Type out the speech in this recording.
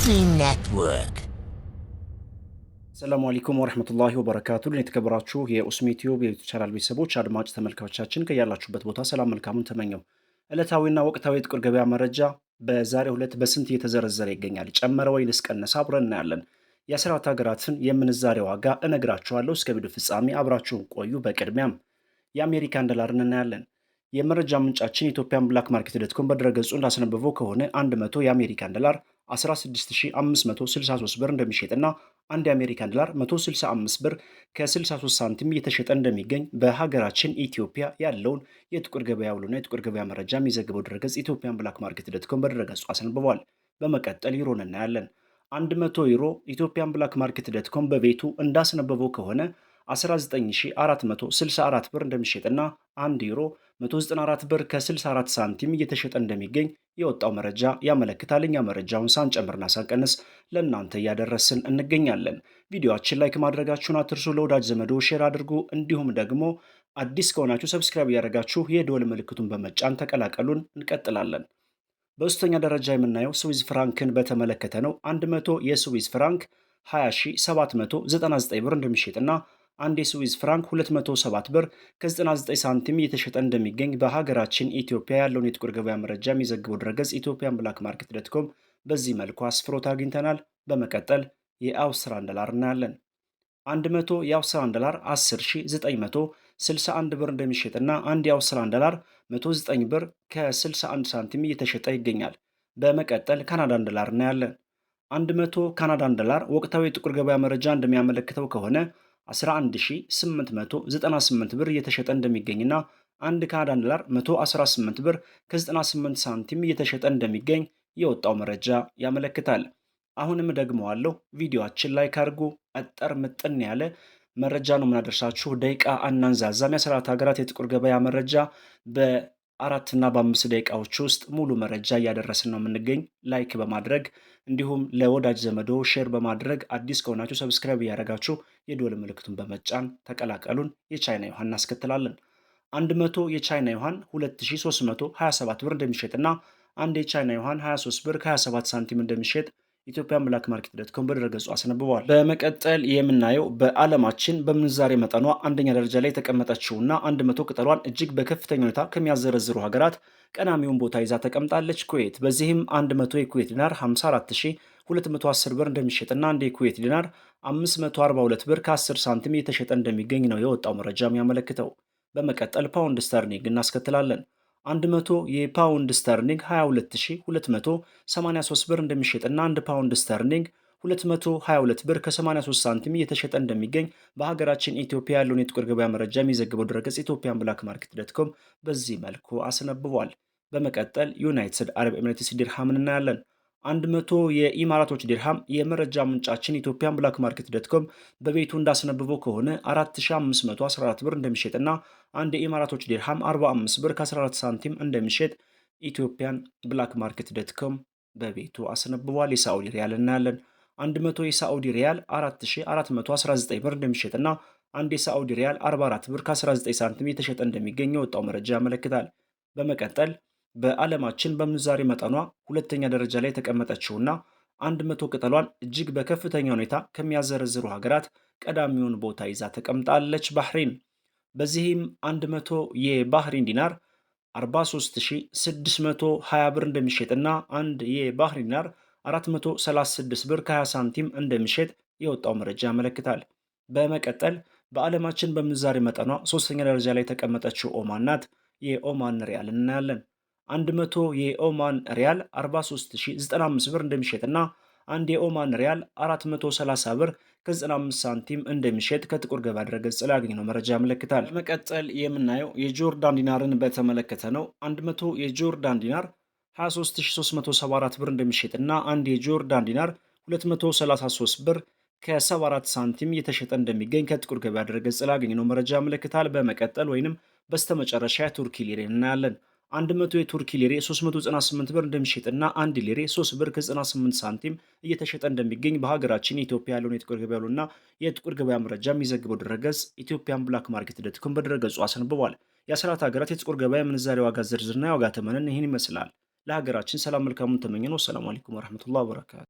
Muslim Network. ሰላም አለይኩም ወራህመቱላሂ ወበረካቱ። የተከበራችሁ የኡስሚ ቲዩብ የዩቲዩብ ቻናል ቤተሰቦች አድማጭ ተመልካቾቻችን ከያላችሁበት ቦታ ሰላም መልካሙን ተመኘው። ዕለታዊና ወቅታዊ የጥቁር ገበያ መረጃ በዛሬው ዕለት በስንት እየተዘረዘረ ይገኛል? ጨመረ ወይንስ ቀነሰ? አብረን እናያለን። የአስራት ሀገራትን የምንዛሬ ዋጋ እነግራችኋለሁ። እስከ ቪዲዮ ፍጻሜ አብራችሁን ቆዩ። በቅድሚያም የአሜሪካን ዶላርን እናያለን። የመረጃ ምንጫችን ኢትዮጵያን ብላክ ማርኬት ዶት ኮም በድረገጹ እንዳስነበበው ከሆነ 100 የአሜሪካን ዶላር 16563 ብር እንደሚሸጥና አንድ የአሜሪካን ዶላር 165 ብር ከ63 ሳንቲም እየተሸጠ እንደሚገኝ በሀገራችን ኢትዮጵያ ያለውን የጥቁር ገበያ ውሎና የጥቁር ገበያ መረጃ የሚዘግበው ድረገጽ ኢትዮጵያን ብላክ ማርኬት ዶት ኮም በድረገጹ አስነብቧል። በመቀጠል ዩሮን እናያለን። 100 ዩሮ ኢትዮጵያን ብላክ ማርኬት ዶት ኮም በቤቱ እንዳስነበበው ከሆነ 19464 ብር እንደሚሸጥና 1 ዩሮ 194 ብር ከ64 ሳንቲም እየተሸጠ እንደሚገኝ የወጣው መረጃ ያመለክታል። እኛ መረጃውን ሳንጨምርና ሳንቀንስ ለእናንተ እያደረስን እንገኛለን። ቪዲዮአችን ላይክ ማድረጋችሁን አትርሱ። ለወዳጅ ዘመዶ ሼር አድርጉ። እንዲሁም ደግሞ አዲስ ከሆናችሁ ሰብስክራይብ እያደረጋችሁ የደወል ምልክቱን በመጫን ተቀላቀሉን። እንቀጥላለን። በሶስተኛ ደረጃ የምናየው ስዊዝ ፍራንክን በተመለከተ ነው። 100 የስዊዝ ፍራንክ 20799 ብር እንደሚሸጥና አንድ የስዊዝ ፍራንክ 207 ብር ከ99 ሳንቲም እየተሸጠ እንደሚገኝ በሀገራችን ኢትዮጵያ ያለውን የጥቁር ገበያ መረጃ የሚዘግበው ድረገጽ ኢትዮጵያን ብላክ ማርኬት ዶት ኮም በዚህ መልኩ አስፍሮት አግኝተናል። በመቀጠል የአውስትራን ዶላር እናያለን። 100 የአውስትራን ዶላር 10961 ብር እንደሚሸጥና አንድ የአውስትራን ዶላር 109 ብር ከ61 ሳንቲም እየተሸጠ ይገኛል። በመቀጠል ካናዳን ዶላር እናያለን። 100 ካናዳን ዶላር ወቅታዊ የጥቁር ገበያ መረጃ እንደሚያመለክተው ከሆነ 11898 ብር እየተሸጠ እንደሚገኝና አንድ ካናዳን ዶላር 118 ብር ከ98 ሳንቲም እየተሸጠ እንደሚገኝ የወጣው መረጃ ያመለክታል። አሁንም ደግመዋለሁ፣ ቪዲዮአችን ላይ ካርጉ አጠር ምጥን ያለ መረጃ ነው የምናደርሳችሁ። ደቂቃ አናንዛዛም። የአስራት ሀገራት የጥቁር ገበያ መረጃ በ4 እና በ5 ደቂቃዎች ውስጥ ሙሉ መረጃ እያደረስን ነው የምንገኝ። ላይክ በማድረግ እንዲሁም ለወዳጅ ዘመዶ ሼር በማድረግ አዲስ ከሆናችሁ ሰብስክራይብ እያደረጋችሁ የደወል ምልክቱን በመጫን ተቀላቀሉን። የቻይና ዩሃን እናስከትላለን። 100 የቻይና ዩሃን 2327 ብር እንደሚሸጥና አንድ የቻይና ዩሃን 23 ብር ከ27 ሳንቲም እንደሚሸጥ ኢትዮጵያን ብላክ ማርኬት ዶት ኮም በድረገጹ አስነብበዋል። በመቀጠል የምናየው በዓለማችን በምንዛሬ መጠኗ አንደኛ ደረጃ ላይ የተቀመጠችውና 100 ቅጠሏን እጅግ በከፍተኛ ሁኔታ ከሚያዘረዝሩ ሀገራት ቀዳሚውን ቦታ ይዛ ተቀምጣለች ኩዌት። በዚህም 100 የኩዌት ዲናር 54210 ብር እንደሚሸጥና አንድ የኩዌት ዲናር 542 ብር ከ10 ሳንቲም እየተሸጠ እንደሚገኝ ነው የወጣው መረጃ የሚያመለክተው። በመቀጠል ፓውንድ ስተርሊንግ እናስከትላለን። 100 የፓውንድ ስተርሊንግ 22283 ብር እንደሚሸጥና 1 ፓውንድ ስተርሊንግ 222 ብር ከ83 ሳንቲም እየተሸጠ እንደሚገኝ በሀገራችን ኢትዮጵያ ያለውን የጥቁር ገበያ መረጃ የሚዘግበው ድረገጽ ኢትዮጵያን ብላክ ማርኬት ዶት ኮም በዚህ መልኩ አስነብቧል። በመቀጠል ዩናይትድ አረብ ኤሚሬትስ ዲርሃምን እናያለን። 100 የኢማራቶች ዲርሃም የመረጃ ምንጫችን ኢትዮጵያን ብላክ ማርኬት ዶት ኮም በቤቱ እንዳስነብበው ከሆነ 4514 ብር እንደሚሸጥና አንድ የኢማራቶች ዲርሃም 45 ብር ከ14 ሳንቲም እንደሚሸጥ ኢትዮጵያን ብላክ ማርኬት ዶት ኮም በቤቱ አስነብቧል። የሳዑዲ ሪያል እናያለን። 100 የሳዑዲ ሪያል 4419 ብር እንደሚሸጥና አንድ የሳዑዲ ሪያል 44 ብር ከ19 ሳንቲም የተሸጠ እንደሚገኝ የወጣው መረጃ ያመለክታል። በመቀጠል በዓለማችን በምንዛሬ መጠኗ ሁለተኛ ደረጃ ላይ የተቀመጠችውና 100 ቅጠሏን እጅግ በከፍተኛ ሁኔታ ከሚያዘረዝሩ ሀገራት ቀዳሚውን ቦታ ይዛ ተቀምጣለች ባህሬን። በዚህም 100 የባህሬን ዲናር 43620 ብር እንደሚሸጥና አንድ የባህሬን ዲናር 436 ብር ከ20 ሳንቲም እንደሚሸጥ የወጣው መረጃ ያመለክታል። በመቀጠል በዓለማችን በምንዛሬ መጠኗ ሶስተኛ ደረጃ ላይ የተቀመጠችው ኦማን ናት። የኦማን ሪያል እናያለን። 100 የኦማን ሪያል 43095 ብር እንደሚሸጥና አንድ የኦማን ሪያል 430 ብር ከ95 ሳንቲም እንደሚሸጥ ከጥቁር ገበያ ድረገጽ ላይ ያገኘነው መረጃ ያመለክታል። በመቀጠል የምናየው የጆርዳን ዲናርን በተመለከተ ነው። 100 የጆርዳን ዲናር 23374 ብር እንደሚሸጥና አንድ የጆርዳን ዲናር 233 ብር ከ74 ሳንቲም እየተሸጠ እንደሚገኝ ከጥቁር ገበያ ድረገጽ ላይ ያገኘነው መረጃ ያመለክታል። በመቀጠል ወይንም በስተመጨረሻ የቱርኪ ሊሬ እናያለን። 100 የቱርኪ ሊሬ 398 ብር እንደሚሸጥና 1 ሊሬ 3 ብር ከ98 ሳንቲም እየተሸጠ እንደሚገኝ በሀገራችን ኢትዮጵያ ያለውን የጥቁር ገበያና የጥቁር ገበያ መረጃ የሚዘግበው ድረገጽ ኢትዮጵያን ብላክ ማርኬት ዶት ኮም በድረገጹ አስነብቧል። የ14 ሀገራት የጥቁር ገበያ ምንዛሬ ዋጋ ዝርዝርና የዋጋ ተመንን ይህን ይመስላል። ለሀገራችን ሰላም መልካሙን ተመኘነው። ሰላም አለይኩም ወራህመቱላሂ ወበረካቱ።